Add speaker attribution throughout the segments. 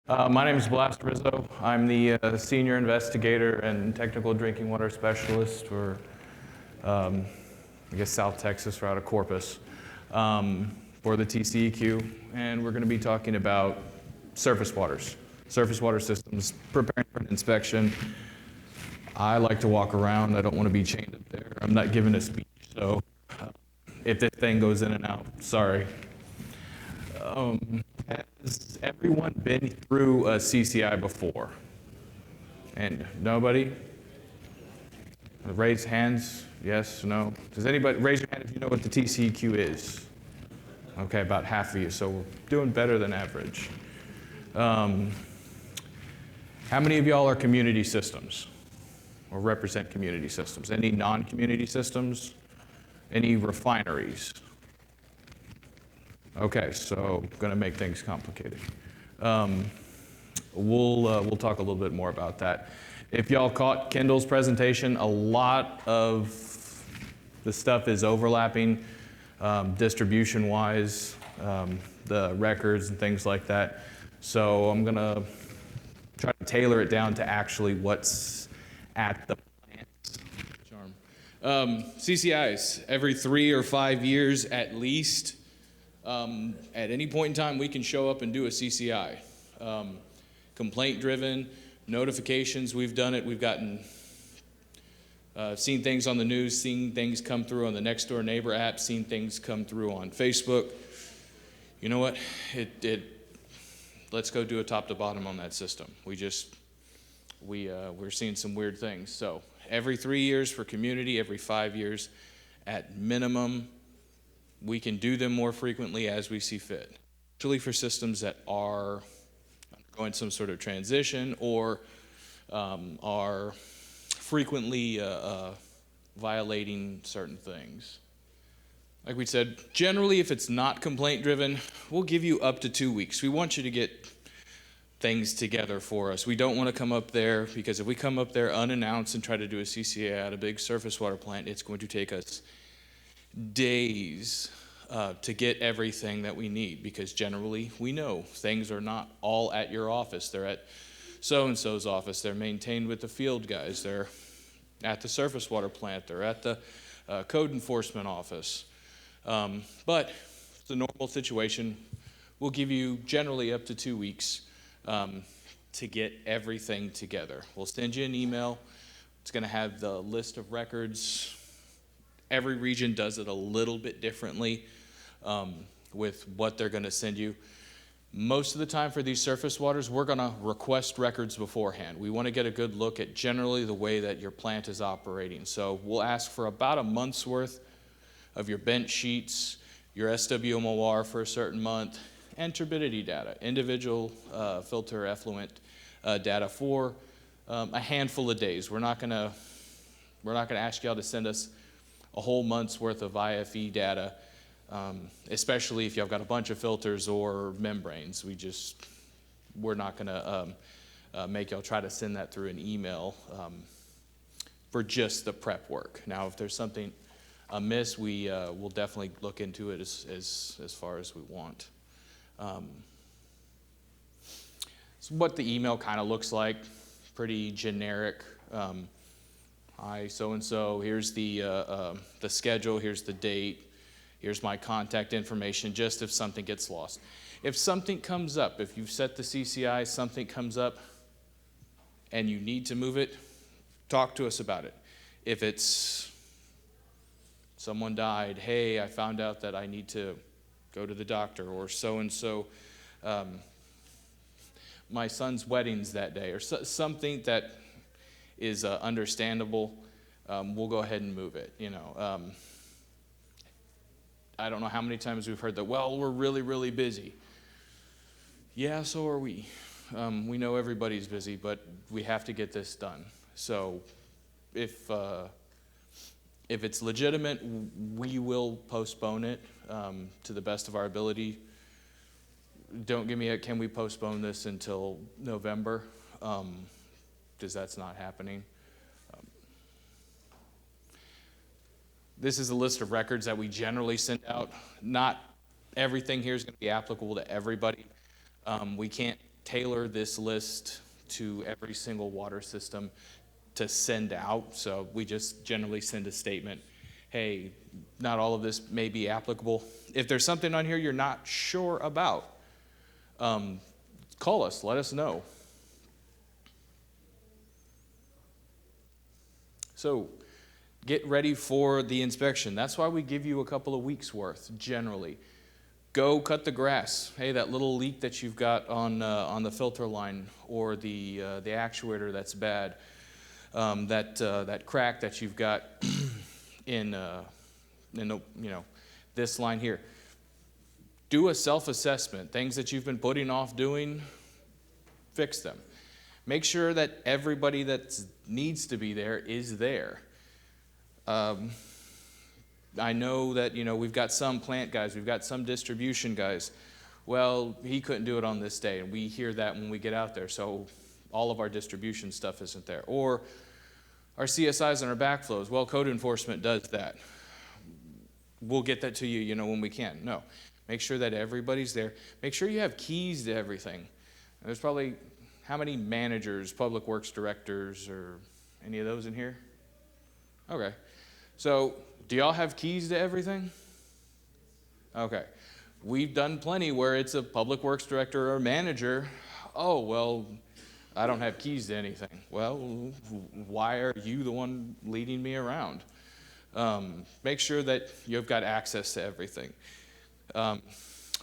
Speaker 1: My name is Blas Rizzo. I'm the senior investigator and technical drinking water specialist for, South Texas, or out of Corpus, for the TCEQ. And we're going to be talking about surface water systems, preparing for an inspection. I like to walk around. I don't want to be chained up there. I'm not giving a speech, so if this thing goes in and out, sorry. Has everyone been through a CCI before? And nobody? Raise hands, yes, no? Does anybody, raise your hand if you know what the TCEQ is? Okay, about half of you, so we're doing better than average. How many of y'all are community systems or represent community systems? Any non-community systems? Any refineries? Okay, so gonna make things complicated. We'll talk a little bit more about that. If y'all caught Kendall's presentation, a lot of the stuff is overlapping distribution-wise, the records and things like that. So I'm gonna try to tailor it down to actually what's at the plants. CCIs, every 3 or 5 years at least. At any point in time, we can show up and do a CCI. Complaint-driven, notifications, we've done it. We've gotten, seen things on the news, seen things come through on the Next Door Neighbor app, seen things come through on Facebook. You know what? Let's go do a top to bottom on that system. We're seeing some weird things. So every 3 years for community, every 5 years at minimum. We can do them more frequently as we see fit, especially for systems that are undergoing some sort of transition or are frequently violating certain things. Like we said, generally if it's not complaint driven, we'll give you up to 2 weeks. We want you to get things together for us. We don't want to come up there, because if we come up there unannounced and try to do a CCA at a big surface water plant, it's going to take us days to get everything that we need, because generally we know things are not all at your office. They're at so-and-so's office. They're maintained with the field guys. They're at the surface water plant. They're at the code enforcement office. But it's a normal situation. We'll give you generally up to 2 weeks to get everything together. We'll send you an email. It's going to have the list of records. Every region does it a little bit differently with what they're going to send you. Most of the time for these surface waters, we're going to request records beforehand. We want to get a good look at generally the way that your plant is operating. So we'll ask for about a month's worth of your bench sheets, your SWMOR for a certain month, and turbidity data, individual filter effluent data for a handful of days. We're not going to ask y'all to send us a whole month's worth of IFE data, especially if you've got a bunch of filters or membranes. We're not going to make y'all try to send that through an email for just the prep work. Now, if there's something amiss, we'll definitely look into it as far as we want. So what the email kind of looks like, pretty generic. Hi, so-and-so, here's the schedule, here's the date, here's my contact information, just if something gets lost. If something comes up, if you've set the CCI, something comes up and you need to move it, talk to us about it. If it's someone died, hey, I found out that I need to go to the doctor, or so-and-so, my son's wedding's that day, or something that is understandable, we'll go ahead and move it. I don't know how many times we've heard that, well, we're really, really busy. Yeah, so are we. We know everybody's busy, but we have to get this done. So if it's legitimate, we will postpone it to the best of our ability. Don't give me a, can we postpone this until November? Because that's not happening. This is a list of records that we generally send out. Not everything here is going to be applicable to everybody. We can't tailor this list to every single water system to send out. So we just generally send a statement, hey, not all of this may be applicable. If there's something on here you're not sure about, call us, let us know. So get ready for the inspection. That's why we give you a couple of weeks worth, generally. Go cut the grass. Hey, that little leak that you've got on the filter line, or the actuator that's bad, that crack that you've got in the, this line here. Do a self-assessment. Things that you've been putting off doing, fix them. Make sure that everybody that needs to be there is there. I know that, we've got some plant guys, we've got some distribution guys. Well, he couldn't do it on this day, and we hear that when we get out there, so all of our distribution stuff isn't there. Or our CSIs and our backflows, well, code enforcement does that. We'll get that to you, when we can. No, make sure that everybody's there. Make sure you have keys to everything. There's probably, how many managers, public works directors, or any of those in here? Okay, so do y'all have keys to everything? Okay, we've done plenty where it's a public works director or a manager. Oh, well, I don't have keys to anything. Well, why are you the one leading me around? Make sure that you've got access to everything.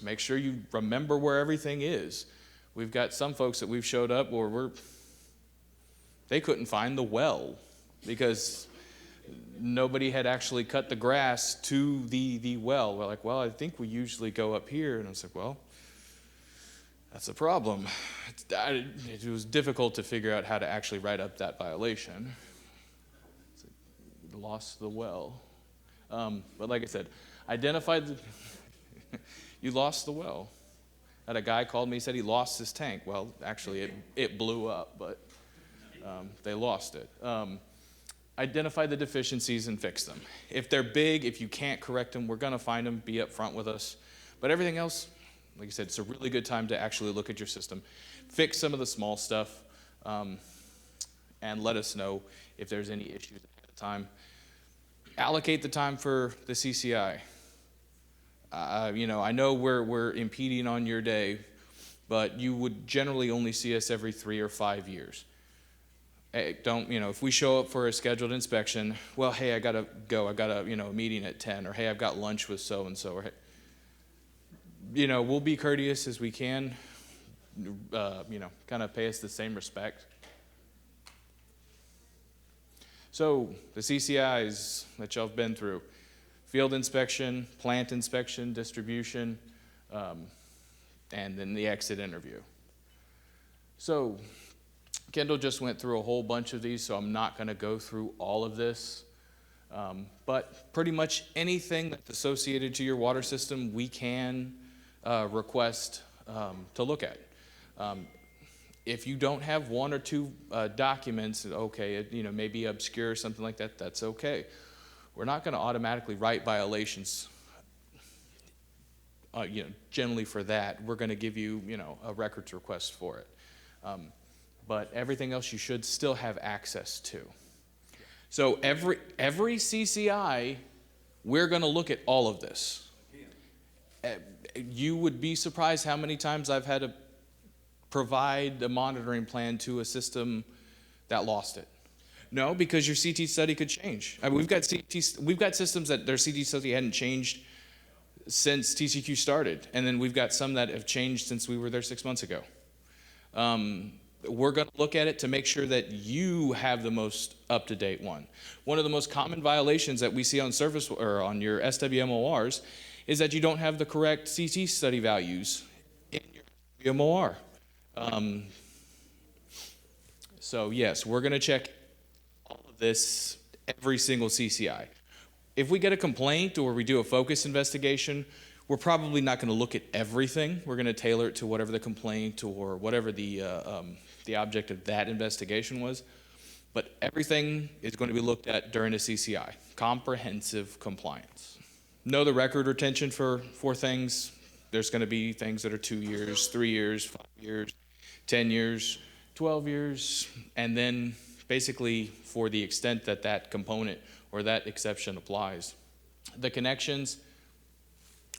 Speaker 1: Make sure you remember where everything is. We've got some folks that we've showed up where they couldn't find the well because nobody had actually cut the grass to the well. We're like, well, I think we usually go up here. And I was like, well, that's a problem. It was difficult to figure out how to actually write up that violation. Lost the well. But like I said, identified you lost the well. Had a guy called me, said he lost his tank. Well, actually it blew up, but they lost it. Identify the deficiencies and fix them. If they're big, if you can't correct them, we're going to find them, be up front with us. But everything else, like I said, it's a really good time to actually look at your system. Fix some of the small stuff, and let us know if there's any issues ahead of time. Allocate the time for the CCI. I know we're impeding on your day, but you would generally only see us every 3 or 5 years. Hey, if we show up for a scheduled inspection, well, hey, I gotta go. I got a meeting at 10, or hey, I've got lunch with so-and-so, or hey, we'll be courteous as we can, kind of pay us the same respect. So the CCIs that y'all have been through, field inspection, plant inspection, distribution, and then the exit interview. So Kendall just went through a whole bunch of these, so I'm not going to go through all of this. But pretty much anything that's associated to your water system, we can request to look at. If you don't have 1 or 2 documents, okay, maybe obscure or something like that, that's okay. We're not going to automatically write violations. Generally for that, we're going to give you, a records request for it. But everything else you should still have access to. So every CCI, we're going to look at all of this. You would be surprised how many times I've had to provide a monitoring plan to a system that lost it. No, because your CT study could change. I mean, we've got systems that their CT study hadn't changed since TCQ started, and then we've got some that have changed since we were there 6 months ago. We're going to look at it to make sure that you have the most up-to-date one. One of the most common violations that we see on service or on your SWMORs is that you don't have the correct CT study values in your MOR. So yes, we're going to check all of this, every single CCI. If we get a complaint or we do a focus investigation, we're probably not going to look at everything. We're going to tailor it to whatever the complaint or whatever the object of that investigation was. But everything is going to be looked at during a CCI, comprehensive compliance. Know the record retention for things. There's going to be things that are 2 years, 3 years, 5 years. 10 years, 12 years, and then basically for the extent that that component or that exception applies. The connections,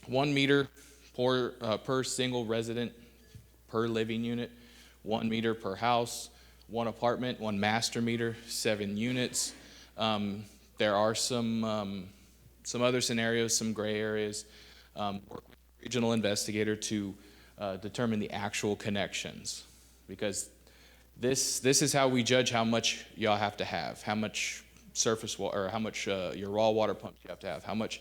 Speaker 1: 1 meter per single resident per living unit, 1 meter per house, 1 apartment, 1 master meter, 7 units. There are some other scenarios, some gray areas. Work with a regional investigator to determine the actual connections, because this is how we judge how much y'all have to have, how much surface water, or how much your raw water pumps you have to have, how much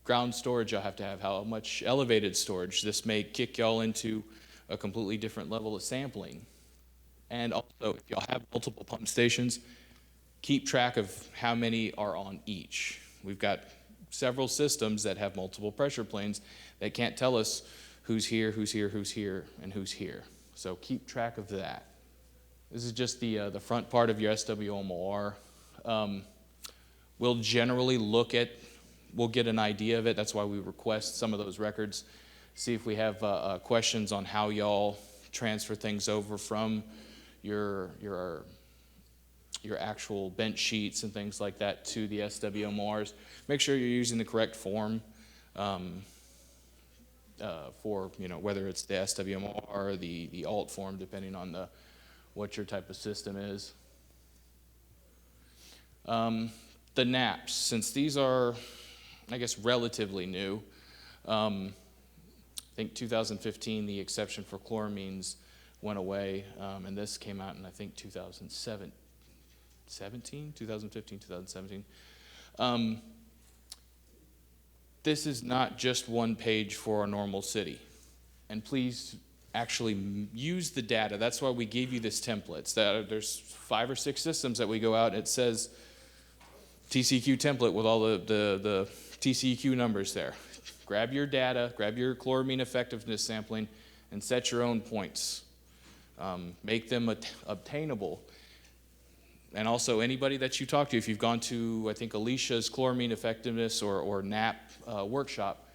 Speaker 1: ground storage y'all have to have, how much elevated storage. This may kick y'all into a completely different level of sampling. And also, if y'all have multiple pump stations, keep track of how many are on each. We've got several systems that have multiple pressure planes that can't tell us who's here, who's here, who's here, and who's here. So keep track of that. This is just the front part of your SWMOR. We'll generally we'll get an idea of it. That's why we request some of those records. See if we have questions on how y'all transfer things over from your actual bench sheets and things like that to the SWMORs. Make sure you're using the correct form for, whether it's the SWMOR or the alt form, depending on what your type of system is. The NAPs, since these are, I guess, relatively new, I think 2015, the exception for chloramines went away, and this came out in, I think, 2015, 2017. This is not just one page for a normal city. And please actually use the data. That's why we gave you this template. There's 5 or 6 systems that we go out, it says TCQ template with all the TCQ numbers there. Grab your data, grab your chloramine effectiveness sampling, and set your own points. Make them obtainable. And also, anybody that you talk to, if you've gone to, I think, Alicia's chloramine effectiveness or NAP workshop,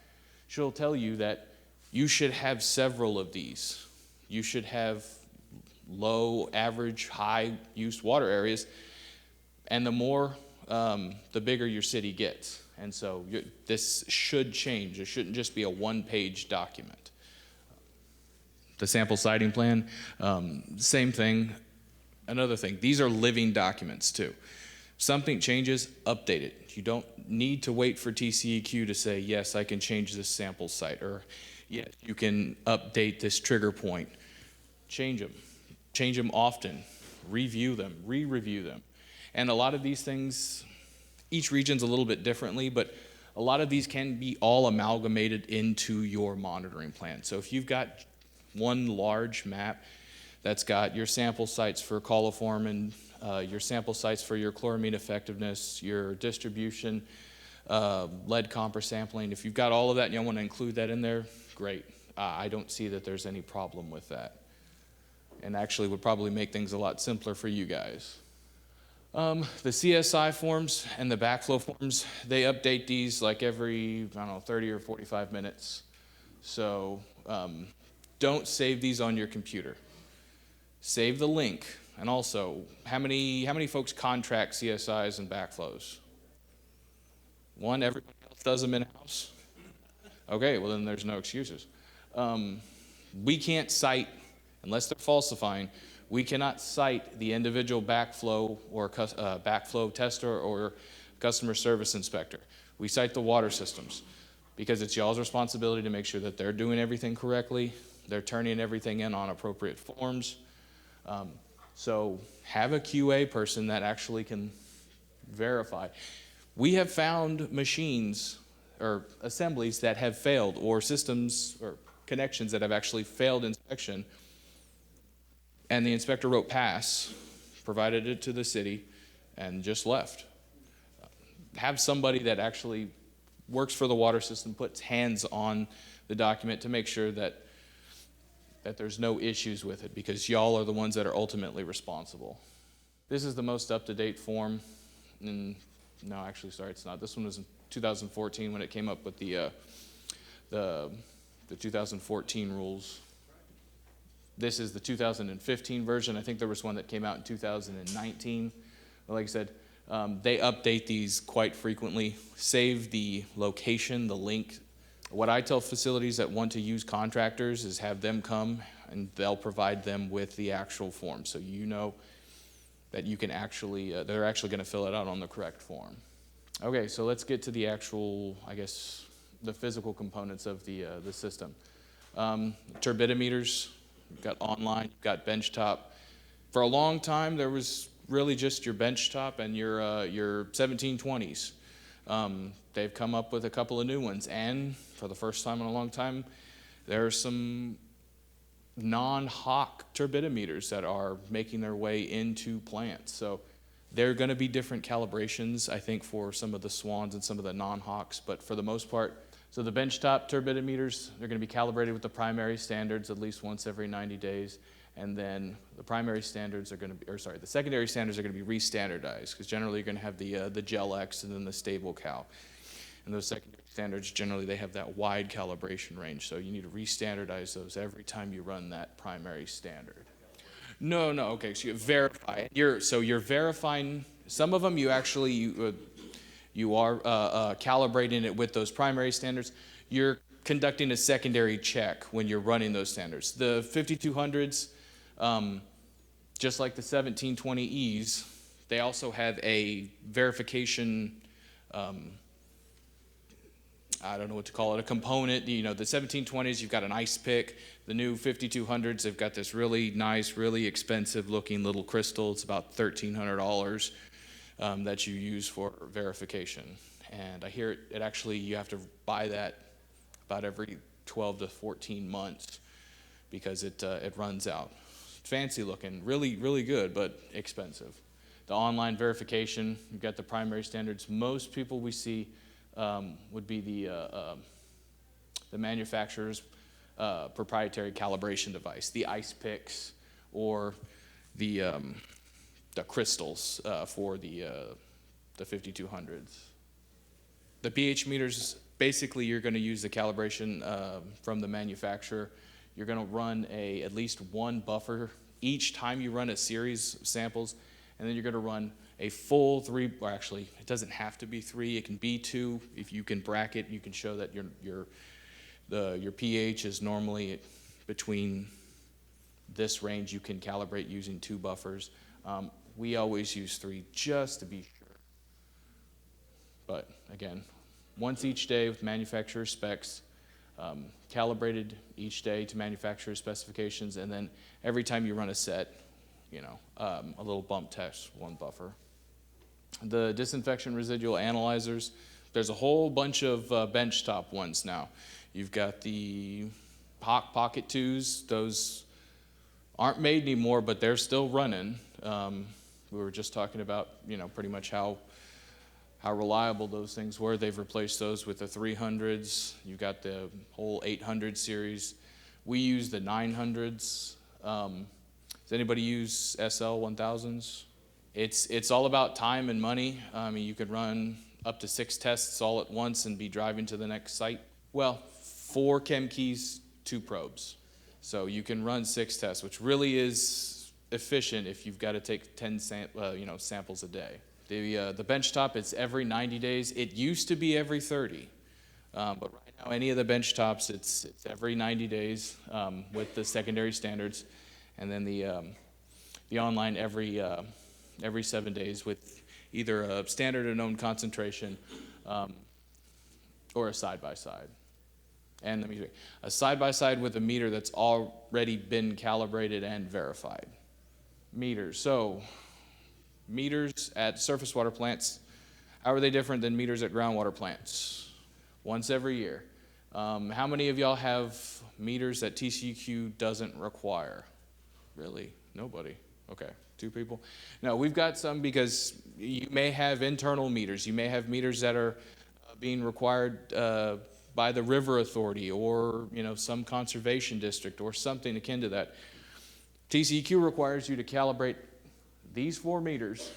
Speaker 1: she'll tell you that you should have several of these. You should have low, average, high use water areas, and the more, the bigger your city gets. And so this should change. It shouldn't just be a one-page document. The sample siting plan, same thing. Another thing, these are living documents too. Something changes, update it. You don't need to wait for TCEQ to say, yes, I can change this sample site, or yes, you can update this trigger point. Change them often, review them, re-review them. And a lot of these things, each region's a little bit differently, but a lot of these can be all amalgamated into your monitoring plan. So if you've got one large map that's got your sample sites for coliform and your sample sites for your chloramine effectiveness, your distribution, lead copper sampling, if you've got all of that and you want to include that in there, great. I don't see that there's any problem with that. And actually would probably make things a lot simpler for you guys. The CSI forms and the backflow forms, they update these like every, 30 or 45 minutes. So don't save these on your computer. Save the link. And also, how many folks contract CSIs and backflows? One, everybody else does them in-house? Okay, well then there's no excuses. We can't cite, unless they're falsifying, we cannot cite the individual backflow or backflow tester or customer service inspector. We cite the water systems because it's y'all's responsibility to make sure that they're doing everything correctly, they're turning everything in on appropriate forms. So have a QA person that actually can verify. We have found machines or assemblies that have failed, or systems or connections that have actually failed inspection, and the inspector wrote pass, provided it to the city, and just left. Have somebody that actually works for the water system, puts hands on the document to make sure that there's no issues with it, because y'all are the ones that are ultimately responsible. This is the most up-to-date form. No, actually, sorry, it's not. This one was in 2014 when it came up with the 2014 rules. This is the 2015 version. I think there was one that came out in 2019. But like I said, they update these quite frequently. Save the location, the link. What I tell facilities that want to use contractors is have them come and they'll provide them with the actual form. So you know that you can actually, they're actually going to fill it out on the correct form. Okay, so let's get to the actual, I guess, the physical components of the system. Turbidimeters, you've got online, you've got benchtop. For a long time, there was really just your benchtop and your 1720s. They've come up with a couple of new ones, and for the first time in a long time, there are some non-Hawk turbidimeters that are making their way into plants. So there are going to be different calibrations, I think, for some of the Swans and some of the non-Hawks, but for the most part, so the benchtop turbidimeters, they're going to be calibrated with the primary standards at least once every 90 days, and then the primary standards are going to be, the secondary standards are going to be re-standardized, because generally you're going to have the Gel X and then the Stable Cal. And those secondary standards, generally they have that wide calibration range, so you need to re-standardize those every time you run that primary standard. No, okay, so you verify. You're verifying, some of them you actually, you are calibrating it with those primary standards. You're conducting a secondary check when you're running those standards. The 5200s, just like the 1720Es, they also have a verification, I don't know what to call it, a component. You know, the 1720s, you've got an ice pick. The new 5200s, they've got this really nice, really expensive looking little crystal. It's about $1,300 that you use for verification. And I hear it actually, you have to buy that about every 12 to 14 months because it runs out. Fancy looking, really, really good, but expensive. The online verification, you've got the primary standards. Most people we see would be the manufacturer's proprietary calibration device, the ice picks or the crystals for the 5200s. The pH meters, basically you're going to use the calibration from the manufacturer. You're going to run at least one buffer each time you run a series of samples, and then you're going to run a full 3, or actually it doesn't have to be 3, it can be 2. If you can bracket, you can show that your pH is normally between this range. You can calibrate using 2 buffers. We always use 3 just to be sure. But again, once each day with manufacturer specs, calibrated each day to manufacturer specifications, and then every time you run a set, you know, a little bump test, 1 buffer. The disinfection residual analyzers, there's a whole bunch of benchtop ones now. You've got the Hawk Pocket 2s. Those aren't made anymore, but they're still running. We were just talking about, you know, pretty much how reliable those things were. They've replaced those with the 300s. You've got the whole 800 series. We use the 900s. Does anybody use SL 1000s? It's all about time and money. I mean, you could run up to 6 tests all at once and be driving to the next site. Well, 4 chem keys, 2 probes. So you can run 6 tests, which really is efficient if you've got to take 10 samples a day. The benchtop, it's every 90 days. It used to be every 30. But right now, any of the benchtops, it's every 90 days with the secondary standards. And then the online every 7 days with either a standard or known concentration or a side-by-side. And let me see, a side-by-side with a meter that's already been calibrated and verified. Meters. So meters at surface water plants, how are they different than meters at groundwater plants? Once every year. How many of y'all have meters that TCEQ doesn't require? Really? Nobody? Okay, 2 people. No, we've got some because you may have internal meters. You may have meters that are being required by the river authority or, you know, some conservation district or something akin to that. TCEQ requires you to calibrate these 4 meters,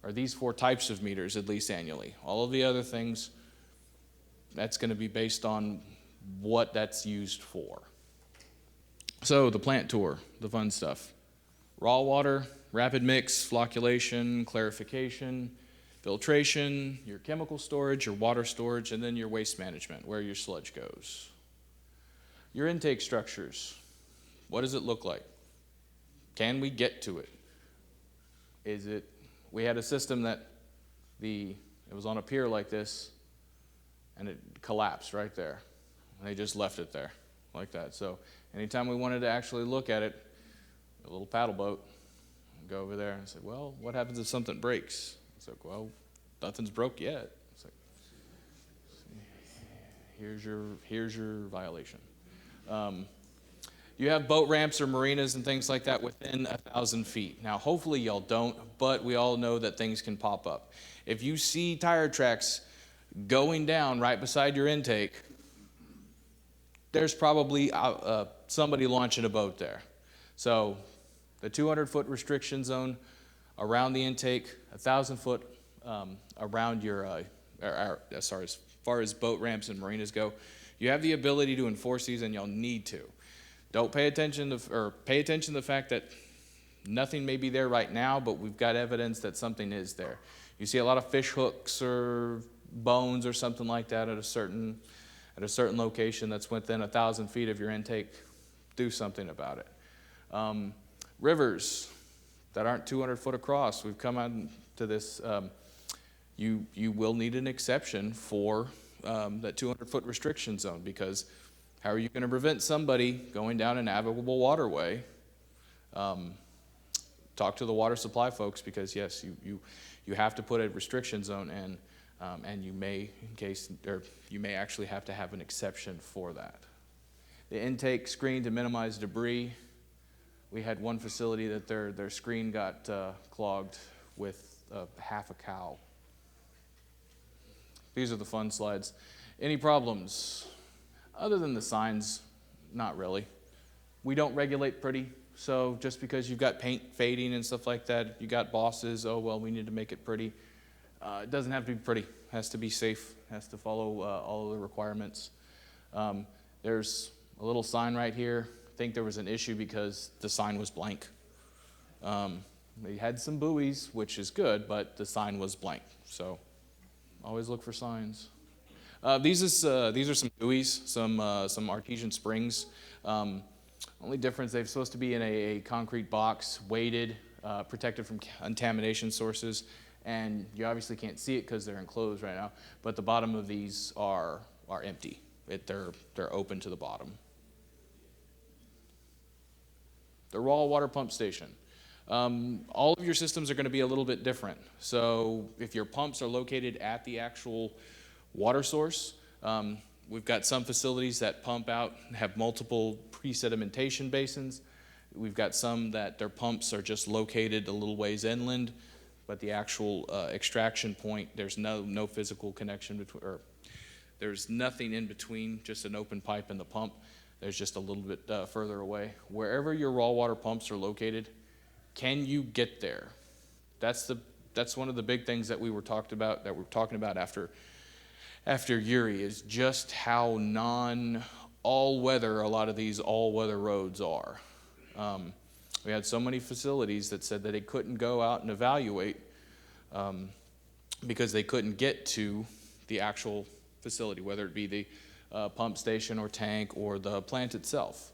Speaker 1: or these 4 types of meters at least annually. All of the other things, that's going to be based on what that's used for. So the plant tour, the fun stuff. Raw water, rapid mix, flocculation, clarification, filtration, your chemical storage, your water storage, and then your waste management, where your sludge goes. Your intake structures, what does it look like? Can we get to it? We had a system that it was on a pier like this, and it collapsed right there. And they just left it there like that. So anytime we wanted to actually look at it, a little paddle boat, go over there and say, well, what happens if something breaks? It's like, well, nothing's broke yet. It's like, here's your violation. You have boat ramps or marinas and things like that within 1,000 feet. Now, hopefully y'all don't, but we all know that things can pop up. If you see tire tracks going down right beside your intake, there's probably somebody launching a boat there. So the 200-foot restriction zone around the intake, 1,000-foot around as far as boat ramps and marinas go, you have the ability to enforce these, and you'll need to. Don't pay attention to the fact that nothing may be there right now, but we've got evidence that something is there. You see a lot of fish hooks or bones or something like that at a certain location that's within 1,000 feet of your intake. Do something about it. Rivers that aren't 200 foot across, we've come out to this. You will need an exception for that 200 foot restriction zone, because how are you going to prevent somebody going down a navigable waterway? Talk to the water supply folks, because yes, you have to put a restriction zone in, and you may actually have to have an exception for that. The intake screen to minimize debris. We had one facility that their screen got clogged with half a cow. These are the fun slides. Any problems? Other than the signs, not really. We don't regulate pretty, so just because you've got paint fading and stuff like that, you got bosses, oh well, we need to make it pretty. It doesn't have to be pretty. It has to be safe, has to follow all of the requirements. There's a little sign right here. I think there was an issue because the sign was blank. They had some buoys, which is good, but the sign was blank. So always look for signs. These are some buoys, some artesian springs. Only difference, they're supposed to be in a concrete box, weighted, protected from contamination sources, and you obviously can't see it because they're enclosed right now. But the bottom of these are empty. They're open to the bottom. The raw water pump station. All of your systems are going to be a little bit different. So if your pumps are located at the actual water source, we've got some facilities that pump out, have multiple pre-sedimentation basins. We've got some that their pumps are just located a little ways inland, but the actual extraction point, there's no physical connection between, or there's nothing in between, just an open pipe and the pump. There's just a little bit further away. Wherever your raw water pumps are located, can you get there? That's one of the big things that we're talking about after Uri, is just how all-weather a lot of these all-weather roads are. We had so many facilities that said that they couldn't go out and evaluate because they couldn't get to the actual facility, whether it be the pump station or tank or the plant itself.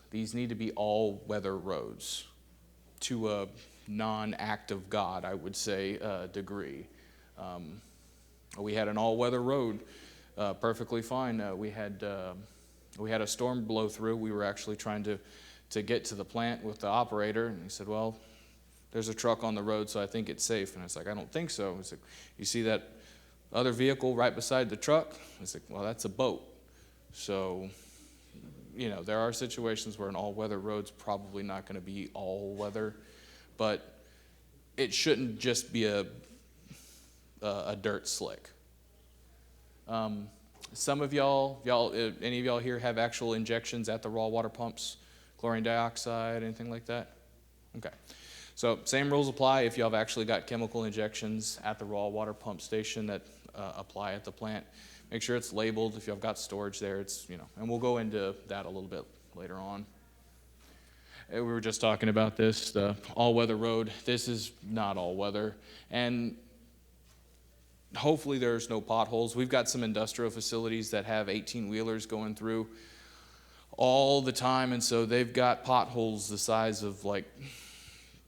Speaker 1: These need to be all-weather roads to a non-act of God, I would say, degree. We had an all-weather road, perfectly fine. We had a storm blow through. We were actually trying to get to the plant with the operator, and he said, well, there's a truck on the road, so I think it's safe. And I was like, I don't think so. He's like, you see that other vehicle right beside the truck? I was like, well, that's a boat. So, there are situations where an all-weather road's probably not going to be all-weather, but it shouldn't just be a dirt slick. Some of any of y'all here have actual injections at the raw water pumps, chlorine dioxide, anything like that? Okay. So same rules apply if y'all have actually got chemical injections at the raw water pump station that apply at the plant. Make sure it's labeled. If y'all have got storage there, and we'll go into that a little bit later on. We were just talking about this, the all-weather road. This is not all-weather, and hopefully there's no potholes. We've got some industrial facilities that have 18-wheelers going through all the time, and so they've got potholes the size of like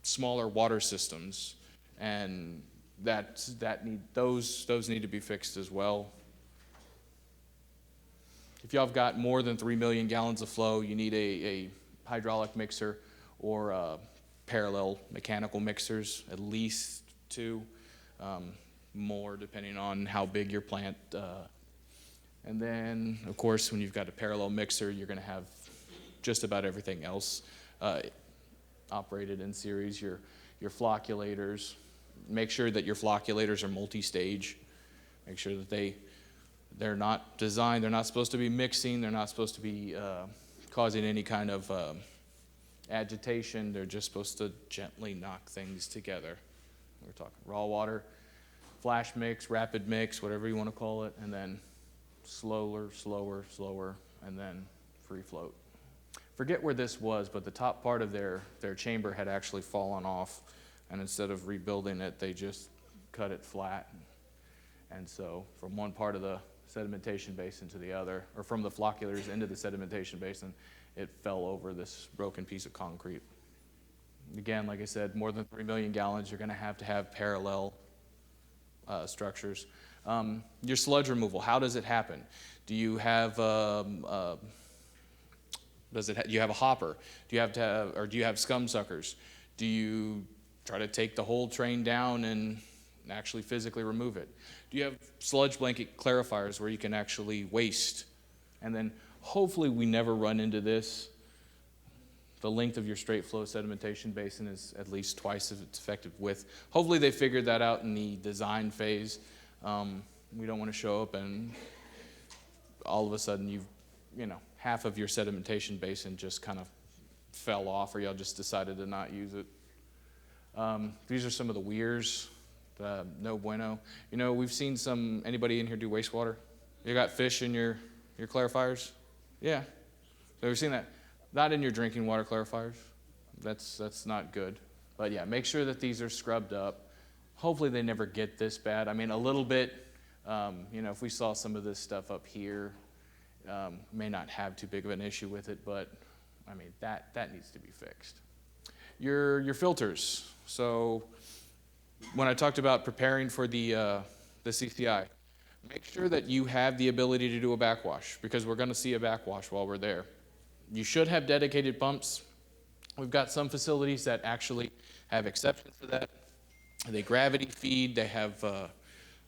Speaker 1: smaller water systems, and those need to be fixed as well. If y'all have got more than 3 million gallons of flow, you need a hydraulic mixer or parallel mechanical mixers, at least 2, more depending on how big your plant. And then, of course, when you've got a parallel mixer, you're going to have just about everything else operated in series. Your flocculators. Make sure that your flocculators are multi-stage. Make sure that they're not designed, they're not supposed to be mixing, they're not supposed to be causing any kind of agitation. They're just supposed to gently knock things together. We're talking raw water, flash mix, rapid mix, whatever you want to call it, and then slower, and then free float. Forget where this was, but the top part of their chamber had actually fallen off, and instead of rebuilding it, they just cut it flat. And so from one part of the sedimentation basin to the other, or from the flocculars into the sedimentation basin, it fell over this broken piece of concrete. Again, like I said, more than 3 million gallons, you're going to have parallel structures. Your sludge removal, how does it happen? Do you have do you have a hopper? Do you have scum suckers? Do you try to take the whole train down and actually physically remove it? Do you have sludge blanket clarifiers where you can actually waste? And then hopefully we never run into this. The length of your straight flow sedimentation basin is at least twice as its effective width. Hopefully they figured that out in the design phase. We don't want to show up and all of a sudden half of your sedimentation basin just kind of fell off, or y'all just decided to not use it. These are some of the weirs. No bueno. We've seen anybody in here do wastewater? You got fish in your clarifiers? Yeah. So we've seen that. Not in your drinking water clarifiers. That's not good. But yeah, make sure that these are scrubbed up. Hopefully they never get this bad. I mean, a little bit, if we saw some of this stuff up here, may not have too big of an issue with it, but I mean, that needs to be fixed. Your filters. So when I talked about preparing for the CCI, make sure that you have the ability to do a backwash, because we're going to see a backwash while we're there. You should have dedicated pumps. We've got some facilities that actually have exceptions for that. They gravity feed, they have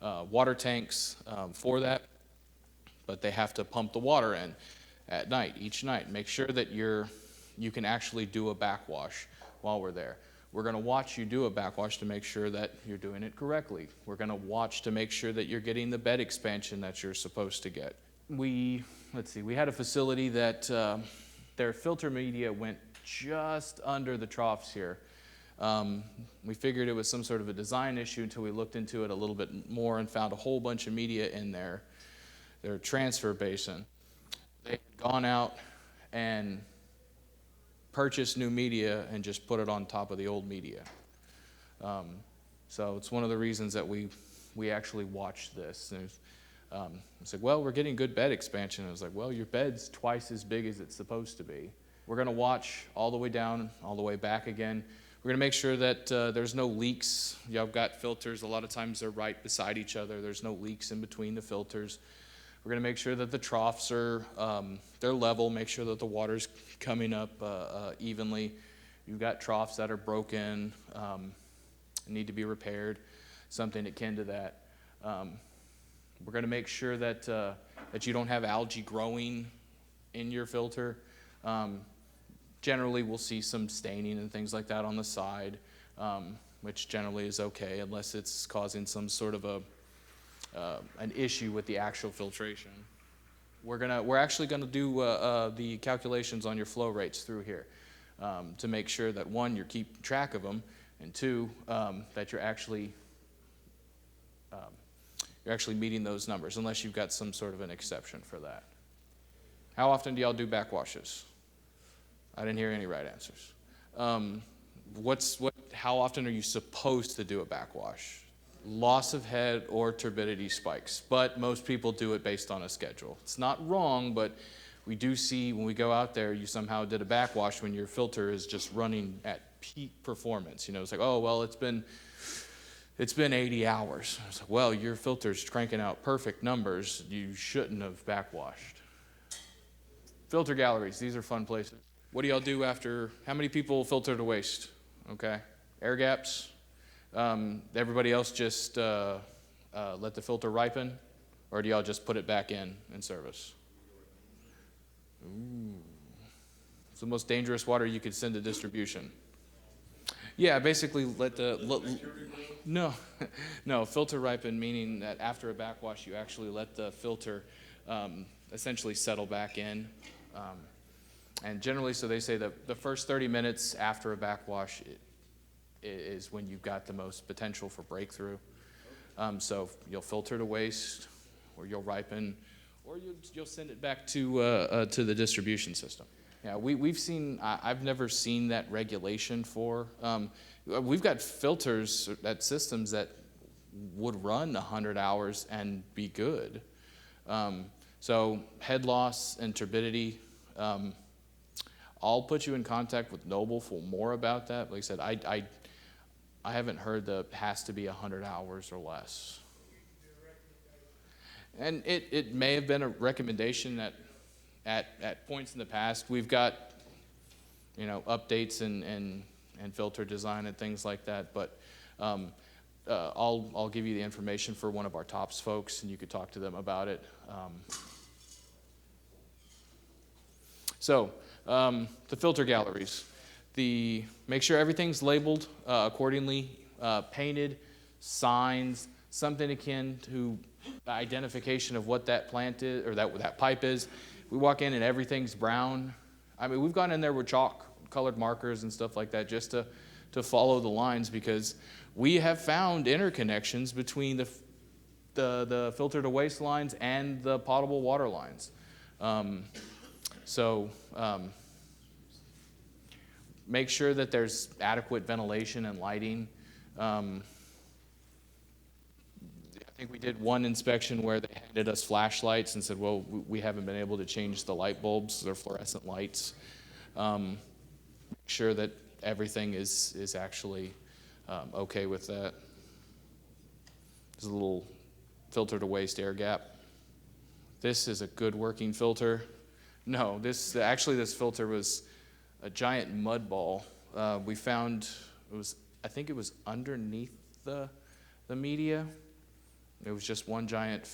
Speaker 1: water tanks for that, but they have to pump the water in at night, each night. Make sure that you can actually do a backwash while we're there. We're going to watch you do a backwash to make sure that you're doing it correctly. We're going to watch to make sure that you're getting the bed expansion that you're supposed to get. We had a facility that their filter media went just under the troughs here. We figured it was some sort of a design issue until we looked into it a little bit more and found a whole bunch of media in their transfer basin. They had gone out and purchased new media and just put it on top of the old media. So it's one of the reasons that we actually watched this. I said, well, we're getting good bed expansion. I was like, well, your bed's twice as big as it's supposed to be. We're going to watch all the way down, all the way back again. We're going to make sure that there's no leaks. Y'all got filters. A lot of times they're right beside each other. There's no leaks in between the filters. We're going to make sure that the troughs are they're level. Make sure that the water's coming up evenly. You've got troughs that are broken, need to be repaired, something akin to that. We're going to make sure that you don't have algae growing in your filter. Generally, we'll see some staining and things like that on the side, which generally is okay unless it's causing some sort of an issue with the actual filtration. We're actually gonna do the calculations on your flow rates through here to make sure that one, you're keeping track of them, and two, that you're actually meeting those numbers, unless you've got some sort of an exception for that. How often do y'all do backwashes? I didn't hear any right answers. How often are you supposed to do a backwash? Loss of head or turbidity spikes, but most people do it based on a schedule. It's not wrong, but we do see when we go out there, you somehow did a backwash when your filter is just running at peak performance. It's like, oh, well, it's been 80 hours. It's like, well, your filter's cranking out perfect numbers. You shouldn't have backwashed. Filter galleries, these are fun places. What do y'all do after, how many people filter to waste? Okay, air gaps. Everybody else just let the filter ripen, or do y'all just put it back in service? Ooh. It's the most dangerous water you could send to distribution. Yeah, basically no, filter ripen, meaning that after a backwash, you actually let the filter essentially settle back in. And generally, so they say that the first 30 minutes after a backwash is when you've got the most potential for breakthrough. So you'll filter to waste, or you'll ripen, or you'll send it back to the distribution system. Yeah, we've seen. I've never seen that regulation for. We've got filters at systems that would run 100 hours and be good. So head loss and turbidity. I'll put you in contact with Noble for more about that. Like I said, I haven't heard that it has to be 100 hours or less. And it may have been a recommendation at points in the past. We've got, updates and filter design and things like that. But I'll give you the information for one of our TOPS folks, and you could talk to them about it. The filter galleries. Make sure everything's labeled accordingly, painted, signs, something akin to identification of what that plant is, or that pipe is. We walk in and everything's brown. I mean, we've gone in there with chalk-colored markers and stuff like that just to follow the lines, because we have found interconnections between the filter to waste lines and the potable water lines. Make sure that there's adequate ventilation and lighting. I think we did one inspection where they handed us flashlights and said, well, we haven't been able to change the light bulbs. They're fluorescent lights. Make sure that everything is actually okay with that. There's a little filter to waste air gap. This is a good working filter. No, this filter was a giant mud ball. We found I think it was underneath the media. It was just one giant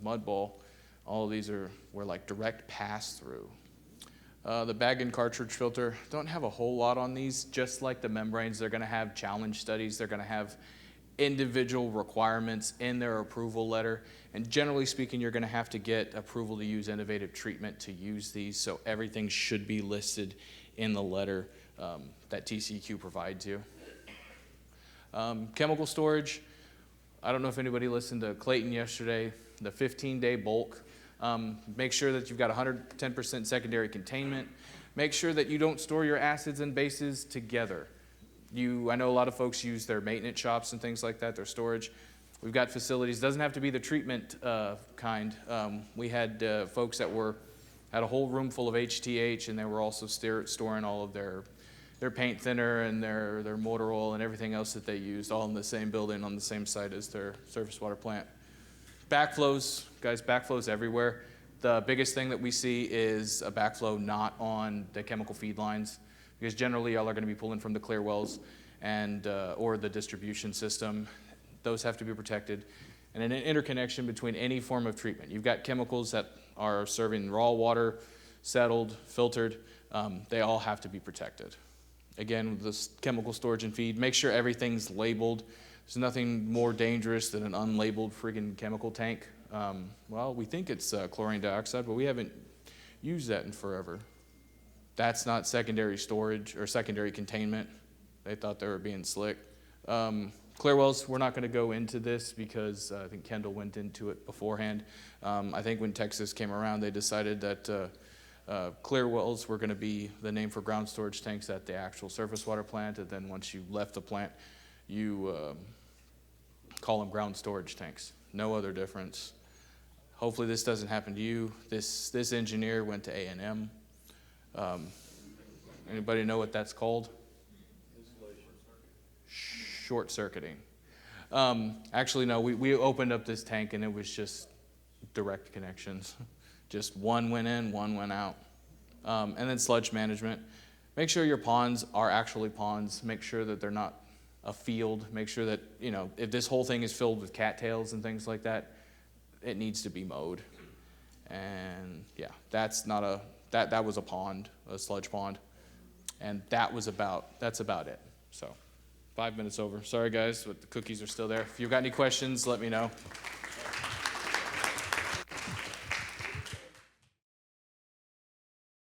Speaker 1: mud ball. All of these were like direct pass through. The bag and cartridge filter, don't have a whole lot on these. Just like the membranes, they're going to have challenge studies. They're going to have individual requirements in their approval letter. And generally speaking, you're going to have to get approval to use innovative treatment to use these. So everything should be listed in the letter that TCEQ provides you. Chemical storage. I don't know if anybody listened to Clayton yesterday, the 15-day bulk. Make sure that you've got 110% secondary containment. Make sure that you don't store your acids and bases together. I know a lot of folks use their maintenance shops and things like that, their storage. We've got facilities. Doesn't have to be the treatment kind. We had folks that had a whole room full of HTH, and they were also storing all of their paint thinner and their motor oil and everything else that they used, all in the same building on the same site as their surface water plant. Backflows, guys, backflows everywhere. The biggest thing that we see is a backflow not on the chemical feed lines, because generally y'all are going to be pulling from the clear wells and or the distribution system. Those have to be protected. And an interconnection between any form of treatment. You've got chemicals that are serving raw water, settled, filtered. They all have to be protected. Again, with this chemical storage and feed, make sure everything's labeled. There's nothing more dangerous than an unlabeled friggin' chemical tank. Well, we think it's chlorine dioxide, but we haven't used that in forever. That's not secondary storage or secondary containment. They thought they were being slick. Clear wells, we're not going to go into this because I think Kendall went into it beforehand. I think when Texas came around, they decided that Clear wells were going to be the name for ground storage tanks at the actual surface water plant, and then once you left the plant, you call them ground storage tanks. No other difference. Hopefully this doesn't happen to you. This engineer went to A&M. Anybody know what that's called? Short circuiting. Actually, no, we opened up this tank and it was just direct connections. Just one went in, one went out. And then sludge management. Make sure your ponds are actually ponds. Make sure that they're not a field. Make sure that, if this whole thing is filled with cattails and things like that, it needs to be mowed. And yeah, that was a pond, a sludge pond. And that's about it. So 5 minutes over. Sorry guys, but the cookies are still there. If you've got any questions, let me know.